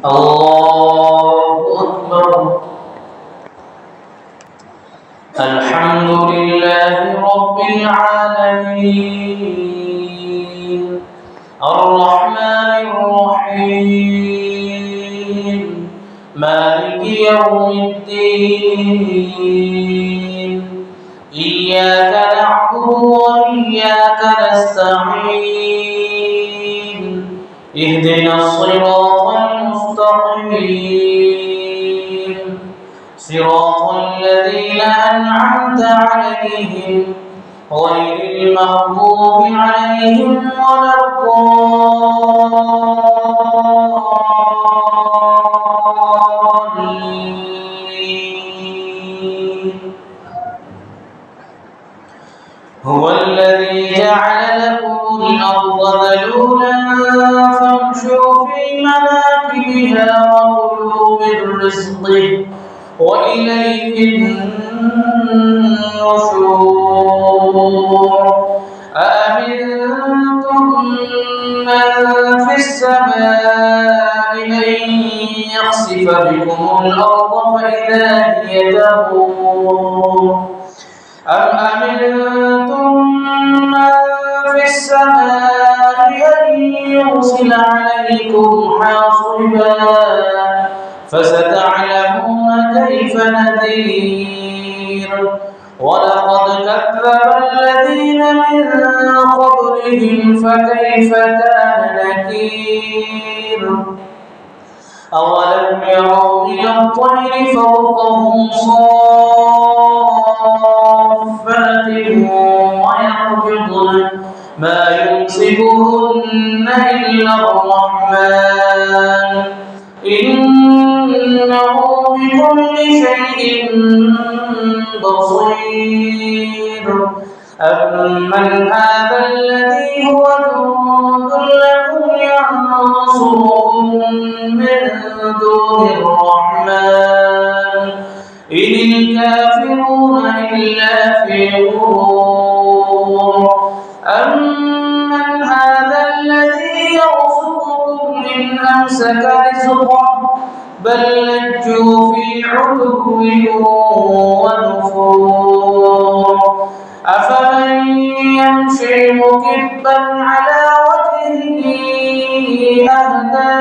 الله أكبر. الحمد لله رب العالمين الرحمن الرحيم مالك يوم الدين إياك نعبد وإياك نستعين اهدنا الصراط المستقيم صراط الذين أنعمت عليهم غير المغضوب عليهم ولا الضالين. هو الذي جعل لكم الأرض ذلولا فامشوا في مناكبها وكلوا من رزقه وإليه النشور. أأمنتم من في السماء أن يخسف بكم الأرض فإذا هي تمور أم أمنتم من في السماء أن يرسل عليكم حاصبا فستعلمون كيف نذير. ولقد كذب الذين من قبلهم فكيف كان نكير. أولم يروا إلى الطير فوقهم صافات ويقبضن ما يمسكهن إلا الرحمن إنه بكل شيء بصير. أمن هذا الذي هو جند لكم ينصركم من دون الرحمن إن الكافرون إلا في غرور. أمن هذا الذي يرزقكم إن أمسك رزقه بل لجوا في عتو ونفور. أفمن يمشي مكبا على وجهه أهدى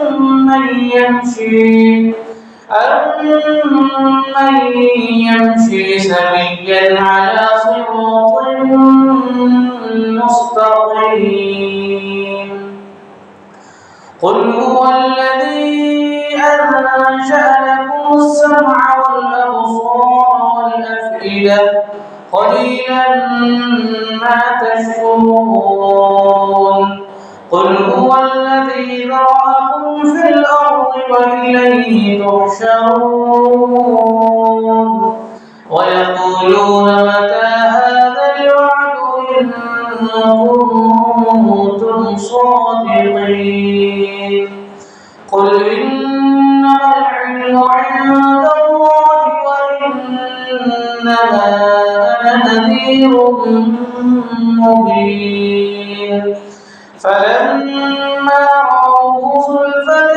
أمن يمشي سويا على صراط مستقيم. قل هو الذي أنشأ لكم السمع والأبصار والأفئدة قليلا ما تشكرون. قل هو الذي ذرأكم في الأرض وإليه تحشرون. ويقولون متى هذا الوعد إن كنتم صادقين. قل إنما العلم عند الله وإنما أنا نذير مبين. فلما رأوه زلفة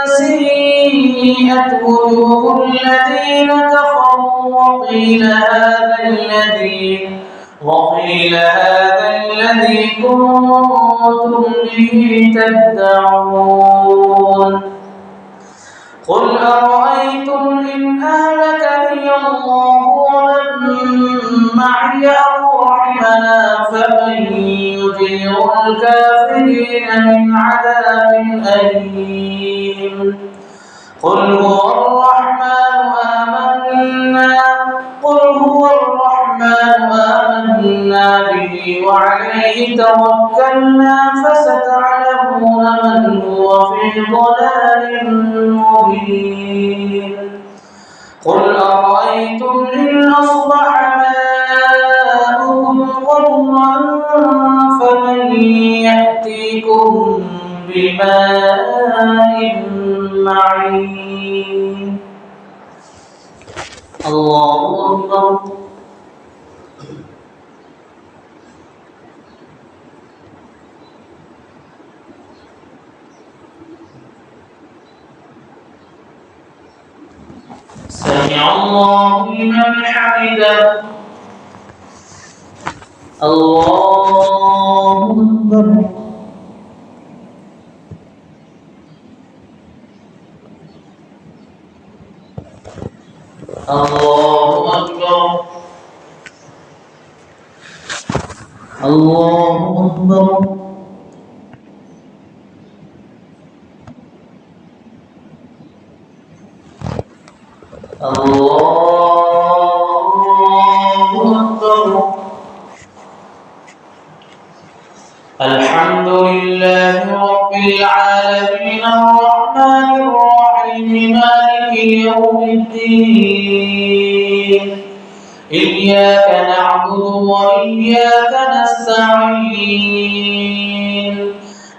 سيئت وجوه الذين كفروا وقيل هذا الذي كنتم به تدعون. قل أرأيتم إن أهلكني الله ومن معي أو رحمنا فمن يجير الكافرين من عذاب أليم. قل هو الرحمن آمنا به وعليه توكلنا فستعلمون من هو في ضلال مبين. قل أرأيتم إن أصبح ماؤكم غورا فمن يأتيكم بماء معين. الله أكبر. سمع الله لمن حمده الله أكبر الله أكبر الله أكبر الله أكبر الحمد لله رب العالمين الرحمن الرحيم مالك يوم الدين إياك نعبد وإياك نستعين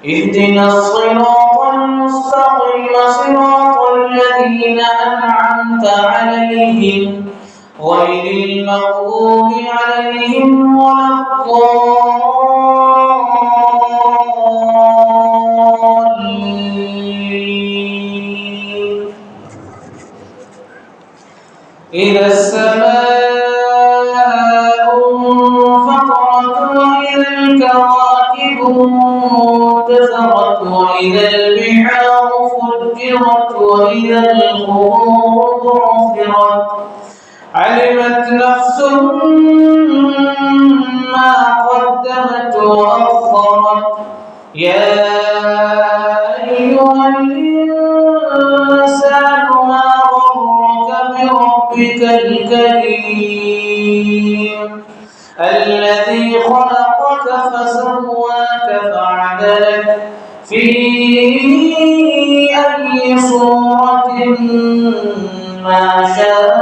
اهدنا الصراط المستقيم صراط الذين أنعمت عليهم غير المغضوب عليهم ولا الضالين إذا السماء انفطرت وإذا الكواكب انتثرت وإذا البحار فجرت وإذا القبور بعثرت علمت نفس ما قدمت وأخرت يا أيها الإنسان ما غرك بربك الكريم الذي خلقك فسواك فعدلك في أي صورة ما شاء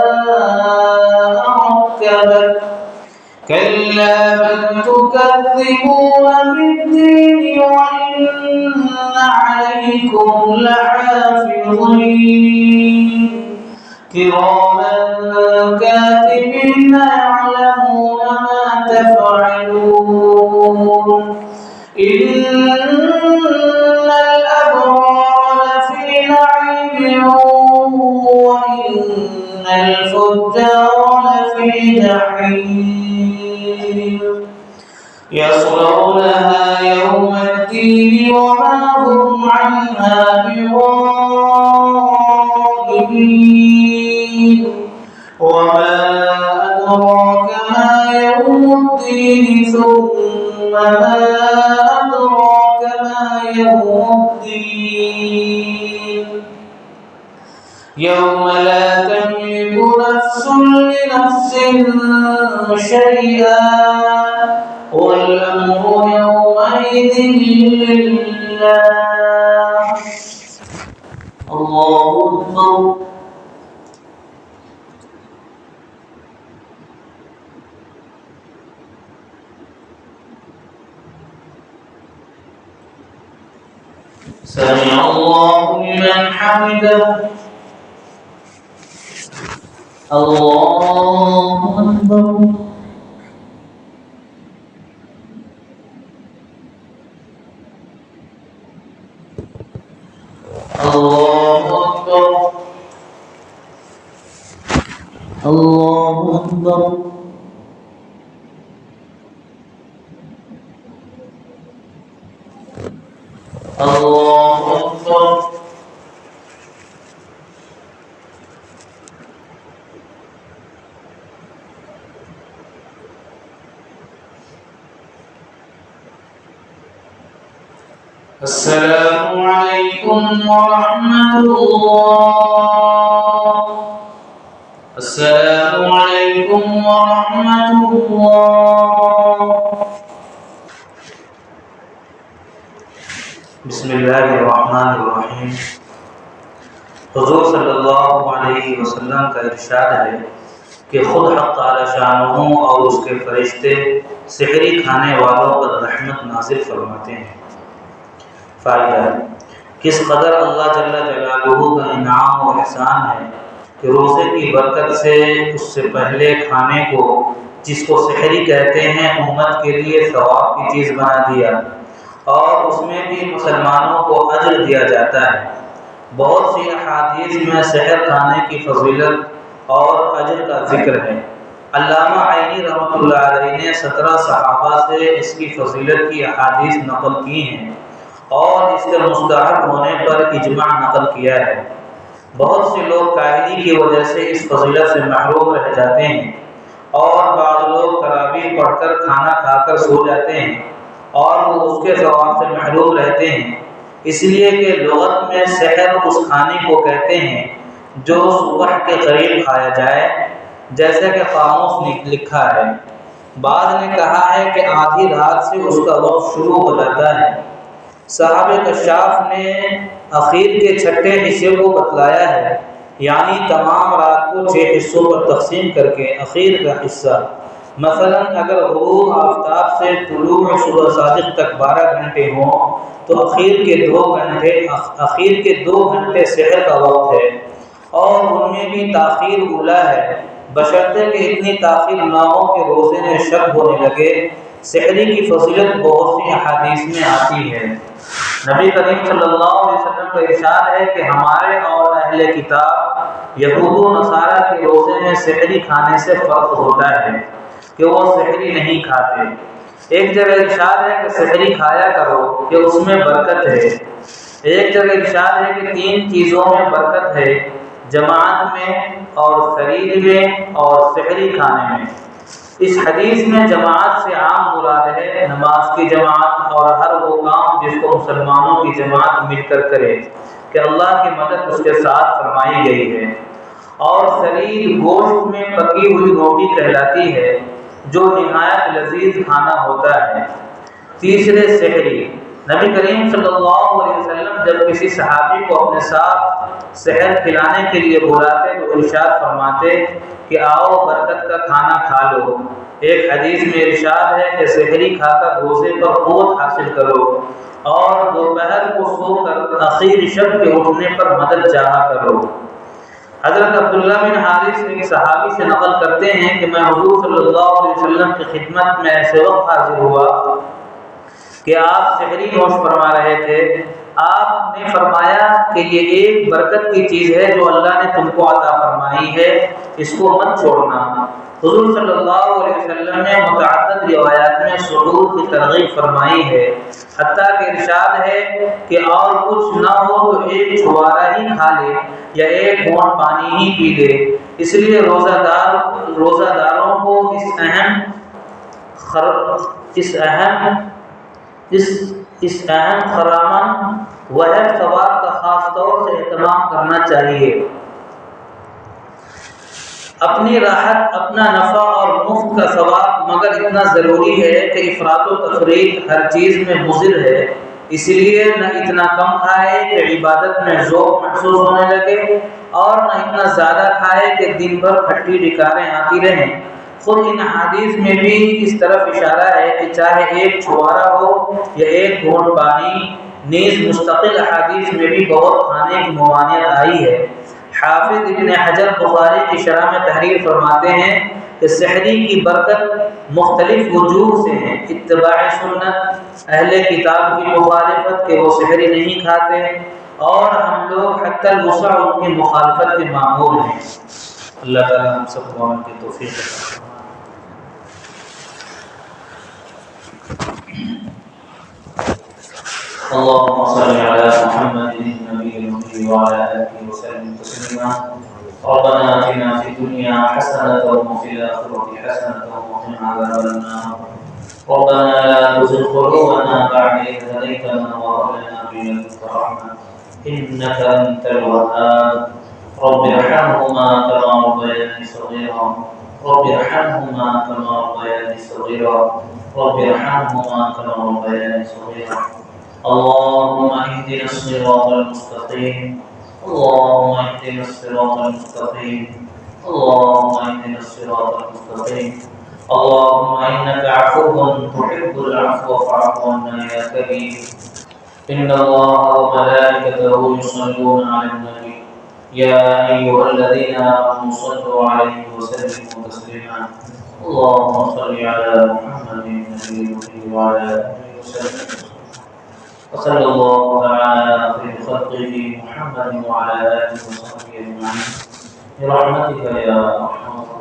ركبك كلا بل تكذبون بالدين وإن عليكم لحافظين كراما كاتبين يعلمون ما تفعلون إن الأبرار لفي نعيم وإن الفجار لفي جحيم يصلونها يوم الدين وما هم عنها بغائبين وما أدراك ما يوم الدين ثم ما أدراك ما يوم الدين يوم لا تملك نفس لنفس شيئا والأمر يومئذ لله الله أكبر سمع الله لمن حمده الله أكبر الله أكبر الله أكبر الله أكبر السلام عليكم ورحمة الله السلام عليكم ورحمة الله بسم الله الرحمن الرحيم हुजूर सल्लल्लाहु अलैहि वसल्लम का इरशाद है कि खुद हक़ ताला शानहू और उसके फरिश्ते सहरी खाने वालों पर रहमत नाज़िल फरमाते हैं। फ़ायदा किस कदर अल्लाह जल्ला जलालुहु का इनाम और एहसान है कि रोज़े की बरकत से उससे पहले खाने को जिसको सहरी कहते हैं उम्मत के लिए सवाब की चीज़ बना दिया और उसमें भी मुसलमानों को अज्र दिया जाता है। बहुत सी अहादीस में सहर खाने की फजीलत اور اجر کا ذکر ہے۔ علامہ عینی رحمۃ اللہ علیہ نے 17 صحابہ سے اس کی فضیلت کی احادیث نقل کی ہیں اور اس کے مستحب ہونے پر اجماع نقل کیا ہے۔ بہت سے لوگ کاہلی کی وجہ سے اس فضیلت سے محروم رہ جاتے ہیں، اور بعض لوگ تراویح پڑھ کر کھانا کھا کر سو جاتے ہیں اور وہ اس کے ثواب سے محروم رہتے ہیں، اس لیے کہ لغت میں سحر اس کھانے کو کہتے ہیں جو صبح کے قریب کھایا جائے، جیسا کہ قاموس میں لکھا ہے۔ بعض نے کہا ہے کہ آدھی رات سے اس کا وقت شروع ہو جاتا ہے۔ صاحب کشاف نے اخیر کے چھٹے حصے کو بتلایا ہے، یعنی تمام رات کو 6 حصوں پر تقسیم کر کے اخیر کا حصہ، مثلا اگر غروب آفتاب سے طلوع صبح صادق تک 12 گھنٹے ہوں تو اخیر کے 2 گھنٹے سحر کا وقت ہے، اور ان میں بھی تاخیر اولا ہے، بشرطے کہ اتنی تاخیر نہ ہو کہ روزے میں شک ہونے لگے۔ سحری کی فضیلت بہت سی احادیث میں آتی ہے۔ نبی کریم صلی اللہ علیہ وسلم کا ارشاد ہے کہ ہمارے اور اہل کتاب یہود و نصارہ کے روزے میں سحری کھانے سے فرق ہوتا ہے کہ وہ سحری نہیں کھاتے۔ ایک جگہ ارشاد ہے کہ سحری کھایا کرو کہ اس میں برکت ہے۔ ایک جگہ ارشاد ہے کہ 3 چیزوں میں برکت ہے، جماعت میں اور خرید میں اور سحری کھانے میں۔ اس حدیث میں جماعت سے عام مراد ہے نماز کی جماعت اور ہر وہ کام جس کو مسلمانوں کی جماعت مل کر کرے کہ اللہ کی مدد اس کے ساتھ فرمائی گئی ہے۔ اور خرید گوشت میں پکی ہوئی روٹی کہلاتی ہے جو نہایت لذیذ کھانا ہوتا ہے۔ تیسرے سحری، نبی کریم صلی اللہ علیہ وسلم جب کسی صحابی کو اپنے ساتھ سحر کھلانے کے لیے بلاتے تو ارشاد فرماتے کہ آؤ برکت کا کھانا کھا لو۔ ایک حدیث میں ارشاد ہے کہ سحری کھا کر روزے پر قوت حاصل کرو اور دوپہر کو سو کر اخیر شب کے اٹھنے پر مدد چاہا کرو۔ حضرت عبداللہ بن حارث ایک صحابی سے نقل کرتے ہیں کہ میں حضور صلی اللہ علیہ وسلم کی خدمت میں ایسے وقت حاضر ہوا کہ آپ سحری نوش فرما رہے تھے۔ آپ نے فرمایا کہ یہ ایک برکت کی چیز ہے جو اللہ نے تم کو عطا فرمائی ہے، اس کو مت چھوڑنا۔ حضور صلی اللہ علیہ وسلم نے متعدد روایات میں سحور کی ترغیب فرمائی ہے، حتیٰ کہ ارشاد ہے کہ اور کچھ نہ ہو تو ایک چھوارا ہی کھا لے یا ایک گھونٹ پانی ہی پی لے۔ اس لیے روزہ داروں کو اس اہم خرامن وہب ثواب کا خاص طور سے اہتمام کرنا چاہیے۔ اپنی راحت، اپنا نفع اور مفت کا ثواب، مگر اتنا ضروری ہے کہ افراط و تفریط ہر چیز میں مضر ہے، اس لیے نہ اتنا کم کھائے کہ عبادت میں ذوق محسوس ہونے لگے اور نہ اتنا زیادہ کھائے کہ دن بھر کھٹی ڈکاریں آتی رہیں۔ خود ان حدیث میں بھی اس طرف اشارہ ہے کہ چاہے ایک چھوارا ہو یا ایک گھونٹ پانی، نیز مستقل احادیث میں بھی بہت کھانے کی ممانعت آئی ہے۔ حافظ ابن حجر بخاری کی شرح میں تحریر فرماتے ہیں کہ سحری کی برکت مختلف وجوہ سے ہے: اتباع سنت، اہل کتاب کی مخالفت کہ وہ سحری نہیں کھاتے، اور ہم لوگ حتی الوسع ان کی مخالفت کے مامور ہیں۔ اللہ تعالیٰ ہم سب کو عمل کی توفیق عطا فرمائے۔ اللهم صل على محمد النبي الأمي وعلى آله وسلم تسليما. ربنا آتنا في الدنيا حسنة وفي الآخرة حسنة وقنا عذاب النار. ربنا لا تزغ قلوبنا بعد إذ هديتنا وهب لنا من لدنك رحمة إنك أنت الوهاب. رب ارحمهما كما ربياني صغيرا. رب ارحمهما كما ربياني صغيرا. رب ارحمهما كما ربياني صغيرا. اللهم اهدنا الصراط المستقيم. اللهم اهدنا الصراط المستقيم. اللهم اهدنا الصراط المستقيم. اللهم انك عفو تحب العفو فاعف عنا يا كريم. ان الله وملائكته يصلون على النبي يا ايها الذين امنوا صلوا عليه وسلموا تسليما. اللهم صل على محمد النبي وعلى اله وسلم. وصلى الله تعالى على خير خلقه محمد وعلى آله وصحبه أجمعين. برحمتك يا أرحم